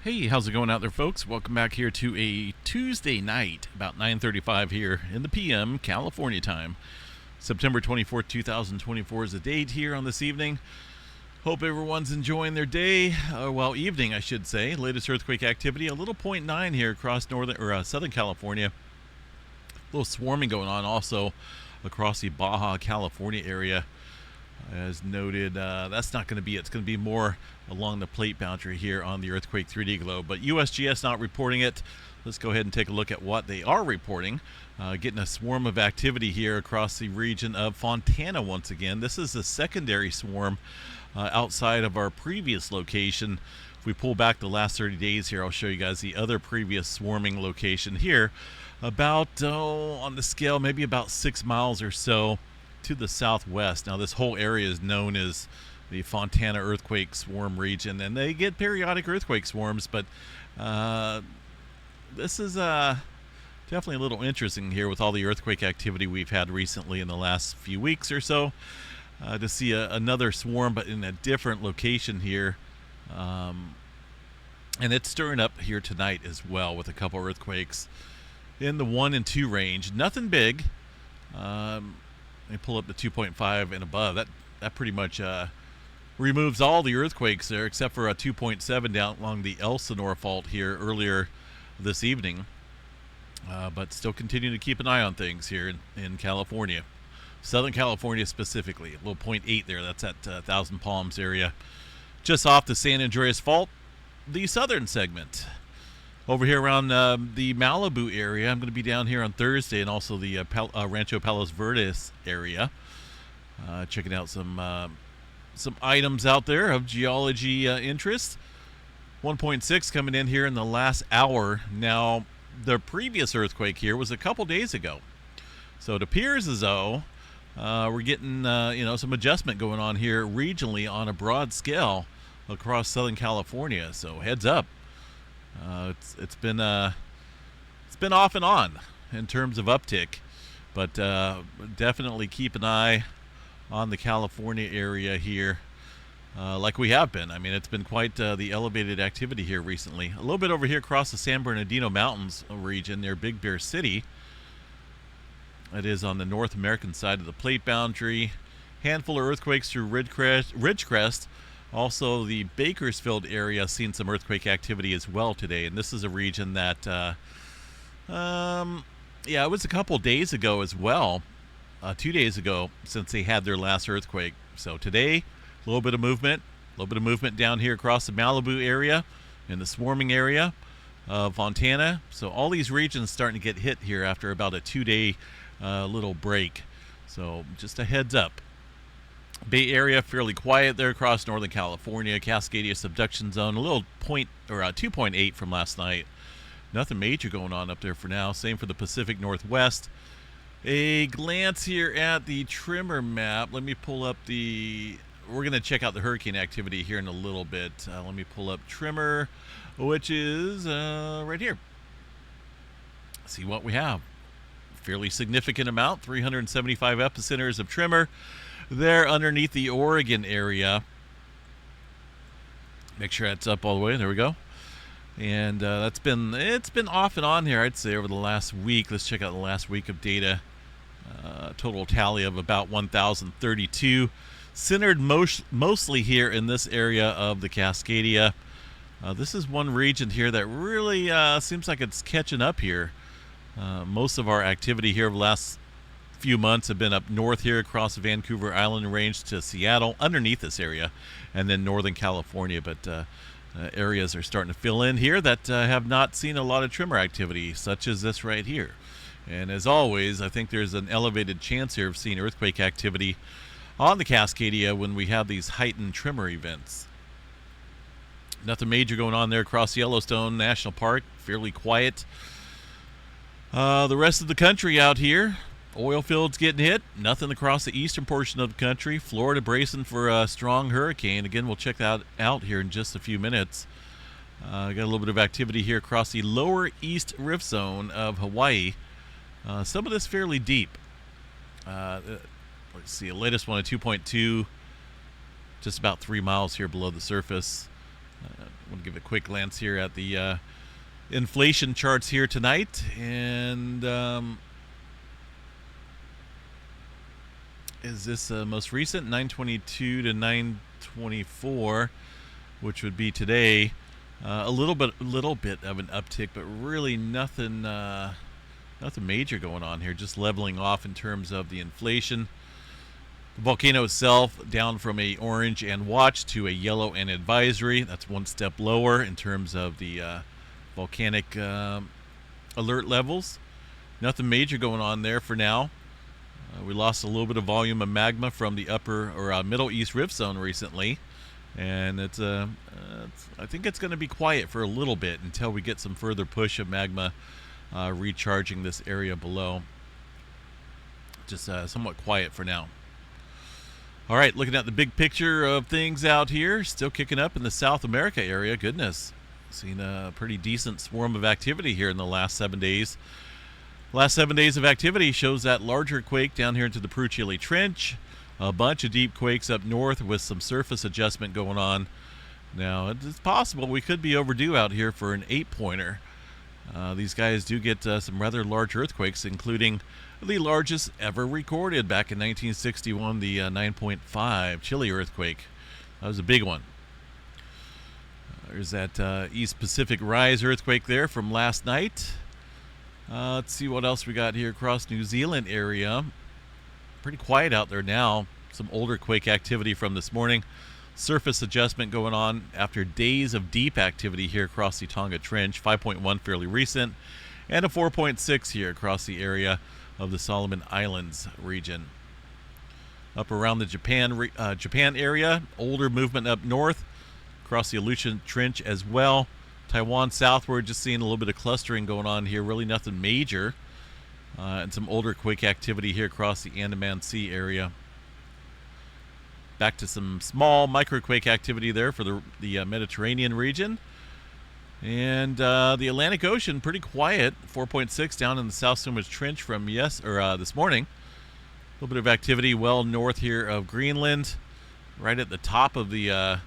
Hey, how's it going out there, folks? Welcome back here to a Tuesday night, about 9:35 here in the PM, California time. September 24th, 2024 is the date here on this evening. Hope everyone's enjoying their day, evening, I should say. Latest earthquake activity, a little .9 here across Southern California. A little swarming going on also across the Baja California area. As noted, that's not going to be it. It's going to be more along the plate boundary here on the earthquake 3D globe. But USGS not reporting it. Let's go ahead and take a look at what they are reporting. Getting a swarm of activity here across the region of Fontana once again. This is a secondary swarm outside of our previous location. If we pull back the last 30 days here, I'll show you guys the other previous swarming location here. About, on the scale, maybe about 6 miles or so to the southwest. Now, this whole area is known as the Fontana earthquake swarm region, and they get periodic earthquake swarms, but this is definitely a little interesting here with all the earthquake activity we've had recently in the last few weeks or so, to see another swarm but in a different location here. And it's stirring up here tonight as well with a couple earthquakes in the 1 and 2 range. Nothing big. They pull up the 2.5 and above. That pretty much removes all the earthquakes there, except for a 2.7 down along the Elsinore fault here earlier this evening. But still continuing to keep an eye on things here in California, Southern California specifically. A little 0.8 there. That's at Thousand Palms area, just off the San Andreas fault, the southern segment. Over here around the Malibu area, I'm going to be down here on Thursday, and also the Rancho Palos Verdes area, checking out some items out there of geology interest. 1.6 coming in here in the last hour. Now, the previous earthquake here was a couple days ago, so it appears as though we're getting some adjustment going on here regionally on a broad scale across Southern California. So heads up. It's been off and on in terms of uptick, but definitely keep an eye on the California area here, like we have been. I mean, it's been quite the elevated activity here recently. A little bit over here across the San Bernardino Mountains region near Big Bear City. It is on the North American side of the plate boundary. Handful of earthquakes through Ridgecrest. Also, the Bakersfield area seen some earthquake activity as well today, and this is a region that, it was a couple days ago as well, 2 days ago, since they had their last earthquake. So today, a little bit of movement down here across the Malibu area, in the swarming area of Fontana. So all these regions starting to get hit here after about a 2-day little break. So just a heads up. Bay Area fairly quiet there across Northern California. Cascadia subduction zone, a little 2.8 from last night. Nothing major going on up there for now. Same for the Pacific Northwest. A glance here at the tremor map. Let me pull up we're going to check out the hurricane activity here in a little bit. Let me pull up tremor, which is right here. See what we have. Fairly significant amount, 375 epicenters of tremor there underneath the Oregon area. Make sure that's up all the way. There we go. And it's been off and on here, I'd say, over the last week. Let's check out the last week of data. Total tally of about 1,032, centered mostly here in this area of the Cascadia. This is one region here that really seems like it's catching up here. Most of our activity here over the last few months have been up north here across the Vancouver Island range to Seattle, underneath this area, and then Northern California. But areas are starting to fill in here that have not seen a lot of tremor activity, such as this right here. And as always, I think there's an elevated chance here of seeing earthquake activity on the Cascadia when we have these heightened tremor events. Nothing major going on there across Yellowstone National Park. Fairly quiet. The rest of the country out here, oil fields getting hit. Nothing across the eastern portion of the country. Florida bracing for a strong hurricane. Again, we'll check that out here in just a few minutes. Got a little bit of activity here across the lower east rift zone of Hawaii. Some of this fairly deep. Let's see, the latest one at 2.2, just about 3 miles here below the surface. Want to give a quick glance here at the inflation charts here tonight, and is this most recent 922 to 924, which would be today. A little bit of an uptick, but really nothing major going on here. Just leveling off in terms of the inflation. The volcano itself down from a orange and watch to a yellow and advisory. That's one step lower in terms of the volcanic alert levels. Nothing major going on there for now. We lost a little bit of volume of magma from the upper or Middle East Rift Zone recently, and I think it's going to be quiet for a little bit until we get some further push of magma recharging this area below. Just somewhat quiet for now. All right, looking at the big picture of things out here, still kicking up in the South America area. Goodness, seen a pretty decent swarm of activity here in the last 7 days. Last 7 days of activity shows that larger quake down here into the Peru-Chile Trench, a bunch of deep quakes up north with some surface adjustment going on. Now, it's possible we could be overdue out here for an 8-pointer. These guys do get some rather large earthquakes, including the largest ever recorded back in 1961, the 9.5 Chile earthquake. That was a big one. There's that East Pacific Rise earthquake there from last night. Let's see what else we got here across New Zealand area. Pretty quiet out there now. Some older quake activity from this morning. Surface adjustment going on after days of deep activity here across the Tonga Trench. 5.1 fairly recent, and a 4.6 here across the area of the Solomon Islands region. Up around the Japan area, older movement up north across the Aleutian Trench as well. Taiwan southward, just seeing a little bit of clustering going on here. Really nothing major, and some older quake activity here across the Andaman Sea area. Back to some small microquake activity there for the Mediterranean region. And the Atlantic Ocean, pretty quiet. 4.6 down in the South Sandwich Trench from this morning. A little bit of activity well north here of Greenland. Right at the top of the,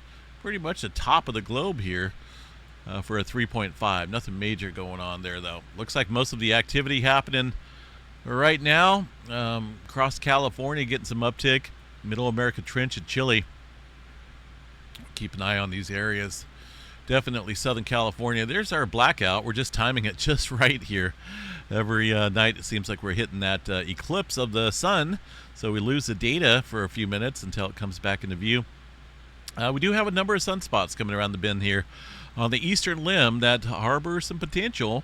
pretty much the top of the globe here for a 3.5. Nothing major going on there, though. Looks like most of the activity happening right now. Across California, getting some uptick. Middle America Trench and Chile. Keep an eye on these areas. Definitely Southern California. There's our blackout. We're just timing it just right here. Every night it seems like we're hitting that eclipse of the sun, so we lose the data for a few minutes until it comes back into view. We do have a number of sunspots coming around the bend here on the eastern limb that harbor some potential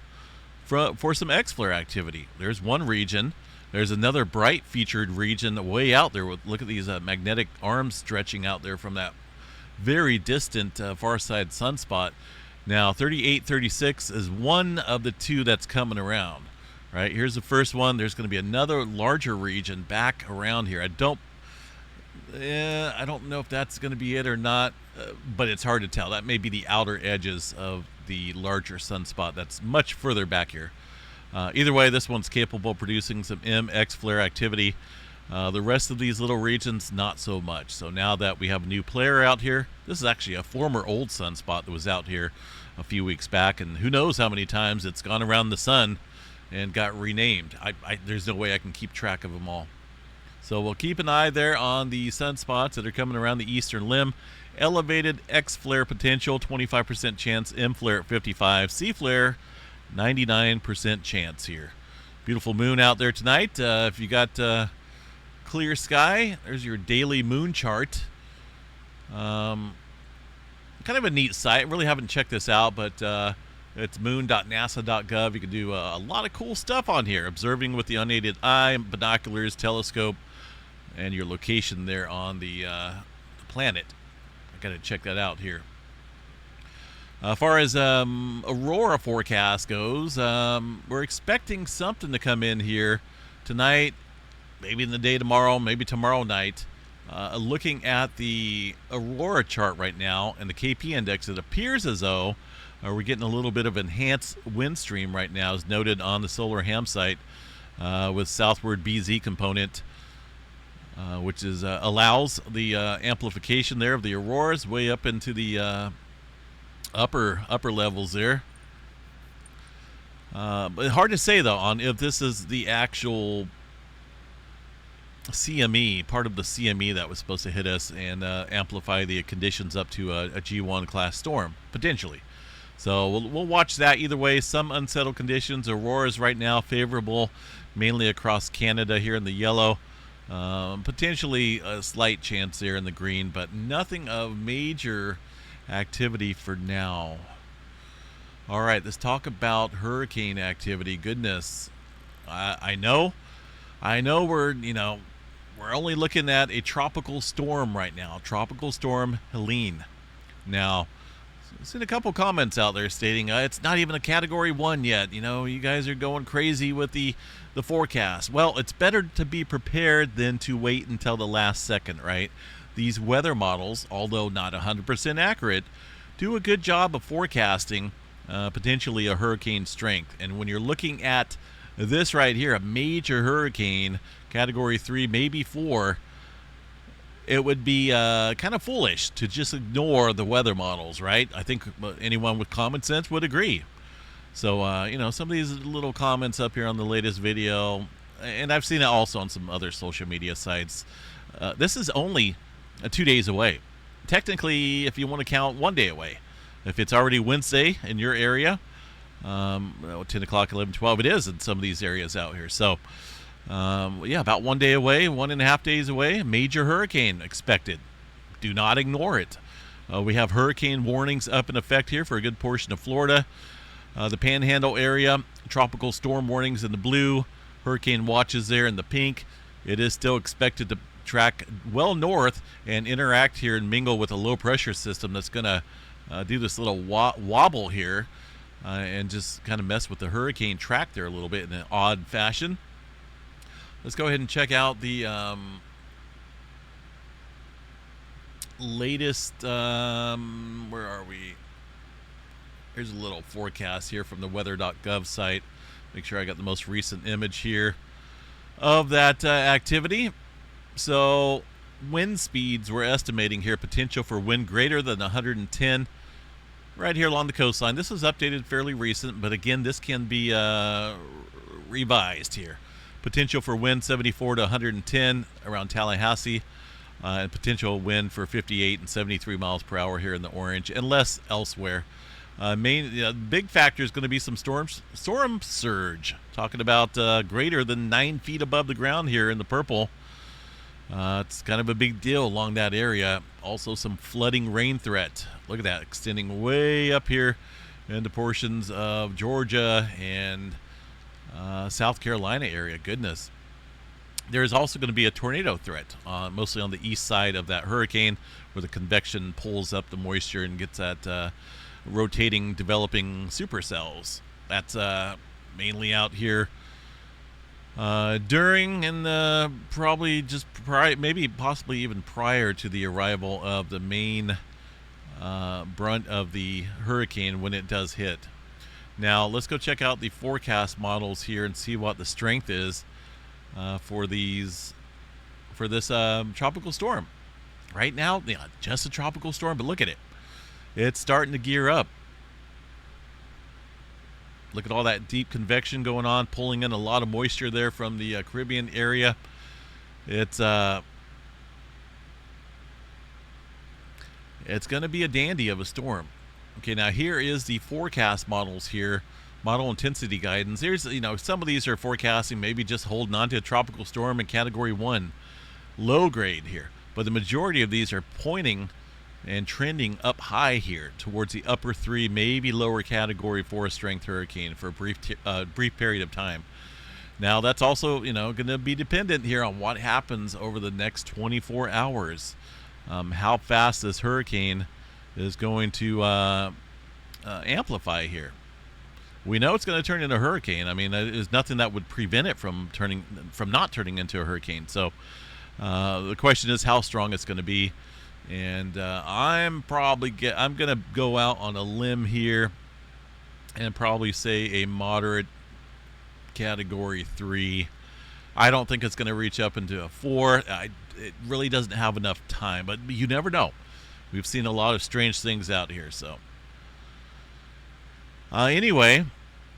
for some X-flare activity. There's one region. There's another bright featured region way out there. Look at these magnetic arms stretching out there from that very distant far side sunspot. Now 3836 is one of the two that's coming around. Right, here's the first one. There's going to be another larger region back around here. I don't know if that's going to be it or not, but it's hard to tell. That may be the outer edges of the larger sunspot that's much further back here. Either way, this one's capable of producing some MX flare activity. The rest of these little regions, not so much. So now that we have a new player out here, this is actually a former old sunspot that was out here a few weeks back, and who knows how many times it's gone around the sun and got renamed. There's no way I can keep track of them all. So we'll keep an eye there on the sunspots that are coming around the eastern limb. Elevated X flare potential, 25% chance. M flare at 55. C flare, 99% chance here. Beautiful moon out there tonight. If you got clear sky, there's your daily moon chart. Kind of a neat site. Really haven't checked this out, but it's moon.nasa.gov. You can do a lot of cool stuff on here. Observing with the unaided eye, binoculars, telescope, and your location there on the planet. I got to check that out here. As far as Aurora forecast goes, we're expecting something to come in here tonight, maybe in the day tomorrow, maybe tomorrow night. Looking at the Aurora chart right now and the KP index, it appears as though we're getting a little bit of enhanced wind stream right now, as noted on the solar ham site with southward BZ component, which is allows the amplification there of the auroras way up into the upper levels there. But hard to say though on if this is the actual CME, part of the CME that was supposed to hit us and amplify the conditions up to a G1 class storm potentially. So we'll watch that either way. Some unsettled conditions. Aurora is right now favorable, mainly across Canada here in the yellow. Potentially a slight chance there in the green, but nothing of major activity for now. All right, let's talk about hurricane activity. Goodness, I know we're only looking at a tropical storm right now. Tropical storm Helene. Now, I've seen a couple comments out there stating it's not even a Category 1 yet. You guys are going crazy with the forecast. Well, it's better to be prepared than to wait until the last second, right? These weather models, although not 100% accurate, do a good job of forecasting potentially a hurricane strength. And when you're looking at this right here, a major hurricane, Category 3, maybe 4, it would be kind of foolish to just ignore the weather models, right? I think anyone with common sense would agree. So, some of these little comments up here on the latest video, and I've seen it also on some other social media sites, this is only 2 days away. Technically, if you want to count 1 day away. If it's already Wednesday in your area, 10 o'clock, 11, 12, it is in some of these areas out here. So, about 1 day away, 1.5 days away, major hurricane expected. Do not ignore it. We have hurricane warnings up in effect here for a good portion of Florida. The Panhandle area, tropical storm warnings in the blue, hurricane watches there in the pink. It is still expected to track well north and interact here and mingle with a low pressure system that's going to do this little wobble here and just kind of mess with the hurricane track there a little bit in an odd fashion. Let's go ahead and check out the latest, where are we? Here's a little forecast here from the weather.gov site. Make sure I got the most recent image here of that activity. So wind speeds we're estimating here, potential for wind greater than 110 right here along the coastline. This was updated fairly recent, but again, this can be revised here. Potential for wind 74 to 110 around Tallahassee, and potential wind for 58 and 73 miles per hour here in the orange, and less elsewhere. Big factor is going to be some storm surge. Talking about greater than 9 feet above the ground here in the purple. It's kind of a big deal along that area. Also some flooding rain threat. Look at that, extending way up here into portions of Georgia and South Carolina area. Goodness. There is also going to be a tornado threat, mostly on the east side of that hurricane, where the convection pulls up the moisture and gets that rotating, developing supercells. That's mainly out here during and probably just maybe possibly even prior to the arrival of the main brunt of the hurricane when it does hit. Now let's go check out the forecast models here and see what the strength is for this tropical storm. Right now, just a tropical storm, but look at it. It's starting to gear up. Look at all that deep convection going on, pulling in a lot of moisture there from the Caribbean area. It's going to be a dandy of a storm. Okay, now here is the forecast models here, model intensity guidance. Here's, some of these are forecasting maybe just holding on to a tropical storm in Category 1, low grade here. But the majority of these are pointing and trending up high here towards the upper 3, maybe lower Category 4 strength hurricane for a brief period of time. Now that's also going to be dependent here on what happens over the next 24 hours. How fast this hurricane is going to amplify here. We know it's going to turn into a hurricane. I mean, there's nothing that would prevent it from not turning into a hurricane. So the question is how strong it's going to be. And I'm going to go out on a limb here and probably say a moderate Category 3. I don't think it's going to reach up into a 4. It really doesn't have enough time, but you never know. We've seen a lot of strange things out here, so Anyway,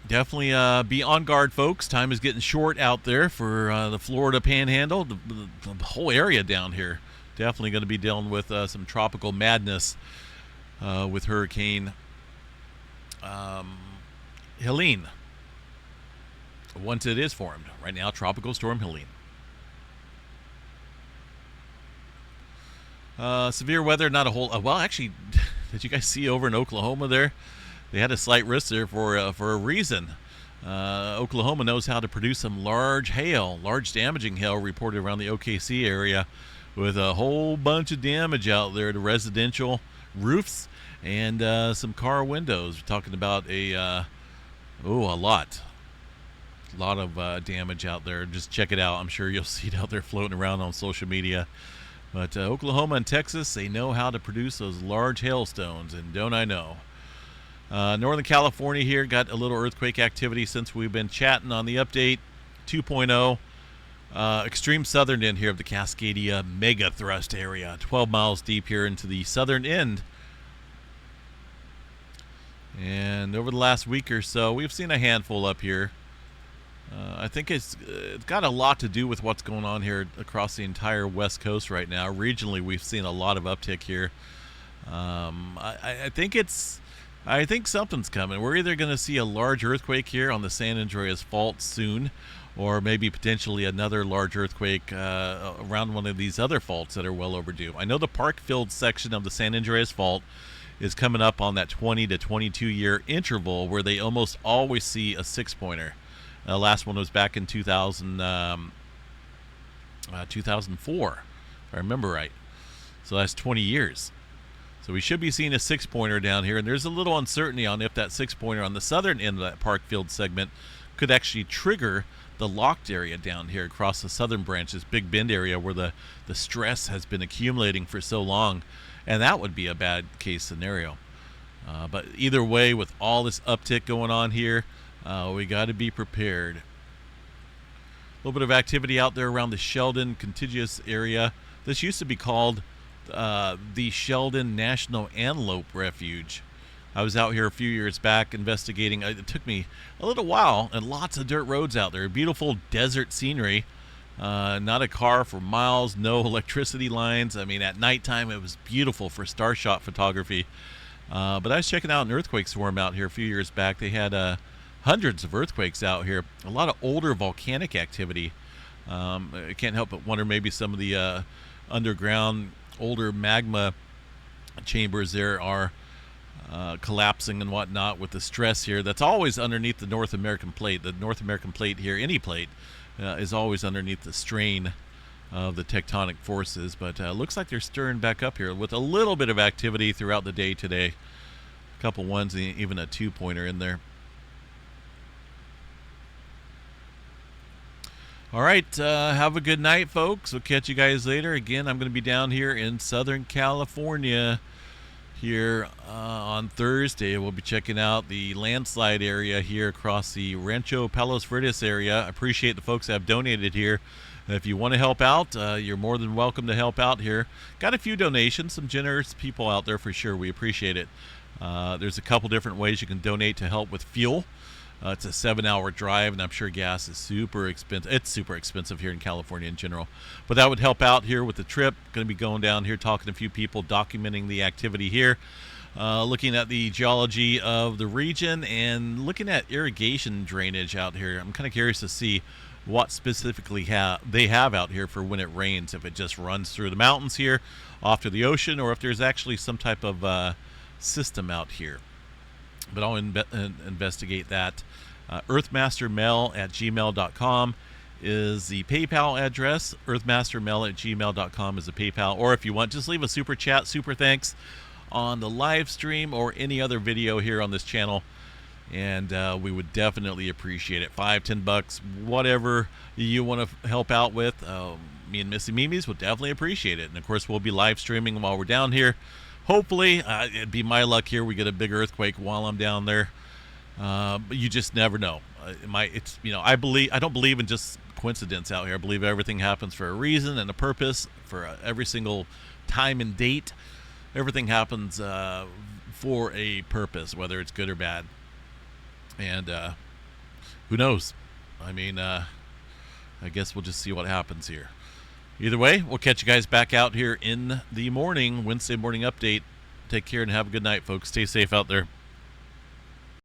definitely be on guard, folks. Time is getting short out there for the Florida Panhandle, the whole area down here. Definitely going to be dealing with some tropical madness with Hurricane Helene. Once it is formed. Right now, Tropical Storm Helene. Severe weather, not a whole... well, actually, did you guys see over in Oklahoma there? They had a slight risk there for a reason. Oklahoma knows how to produce some large hail, large damaging hail reported around the OKC area with a whole bunch of damage out there to residential roofs and some car windows. We're talking about a lot of damage out there. Just check it out. I'm sure you'll see it out there floating around on social media. But Oklahoma and Texas, they know how to produce those large hailstones, and don't I know. Northern California here got a little earthquake activity since we've been chatting on the update 2.0. Extreme southern end here of the Cascadia mega thrust area, 12 miles deep here into the southern end. And over the last week or so, we've seen a handful up here. I think it's got a lot to do with what's going on here across the entire West Coast right now. Regionally, we've seen a lot of uptick here. I think something's coming. We're either going to see a large earthquake here on the San Andreas Fault soon, or maybe potentially another large earthquake around one of these other faults that are well overdue. I know the Parkfield section of the San Andreas Fault is coming up on that 20 to 22 year interval where they almost always see a 6-pointer. The last one was back in 2004, if I remember right. So that's 20 years. So we should be seeing a 6-pointer down here, and there's a little uncertainty on if that 6-pointer on the southern end of that Parkfield segment could actually trigger the locked area down here across the southern branch, this Big Bend area where the stress has been accumulating for so long, and that would be a bad case scenario. But either way, with all this uptick going on here, we got to be prepared. A little bit of activity out there around the Sheldon contiguous area. This used to be called the Sheldon National Antelope Refuge. I was out here a few years back investigating. It took me a little while, and lots of dirt roads out there. Beautiful desert scenery. Not a car for miles, no electricity lines. I mean, at nighttime it was beautiful for star shot photography. But I was checking out an earthquake swarm out here a few years back. They had hundreds of earthquakes out here. A lot of older volcanic activity. I can't help but wonder maybe some of the underground older magma chambers there are collapsing and whatnot with the stress here. That's always underneath the North American plate. The North American plate here, any plate, is always underneath the strain of the tectonic forces. But looks like they're stirring back up here with a little bit of activity throughout the day today. A couple ones, even a 2-pointer in there. All right, have a good night, folks. We'll catch you guys later. Again, I'm going to be down here in Southern California here on Thursday. We'll be checking out the landslide area here across the Rancho Palos Verdes area. I appreciate the folks that have donated here. If you want to help out, you're more than welcome to help out here. Got a few donations, some generous people out there for sure. We appreciate it. There's a couple different ways you can donate to help with fuel. It's a 7-hour drive, and I'm sure gas is super expensive. It's super expensive here in California in general. But that would help out here with the trip. Going to be going down here, talking to a few people, documenting the activity here, looking at the geology of the region, and looking at irrigation drainage out here. I'm kind of curious to see what specifically they have out here for when it rains, if it just runs through the mountains here off to the ocean, or if there's actually some type of system out here. But I'll investigate that. earthmastermail@gmail.com is the PayPal address. earthmastermail@gmail.com is the PayPal. Or if you want, just leave a super chat, super thanks on the live stream or any other video here on this channel. And we would definitely appreciate it. $5, $10, whatever you want to help out with. Me and Missy Mimi's will definitely appreciate it. And of course, we'll be live streaming while we're down here. Hopefully, it'd be my luck here. We get a big earthquake while I'm down there, but you just never know. I don't believe in just coincidence out here. I believe everything happens for a reason and a purpose. For every single time and date, everything happens for a purpose, whether it's good or bad. And who knows? I mean, I guess we'll just see what happens here. Either way, we'll catch you guys back out here in the morning, Wednesday morning update. Take care and have a good night, folks. Stay safe out there.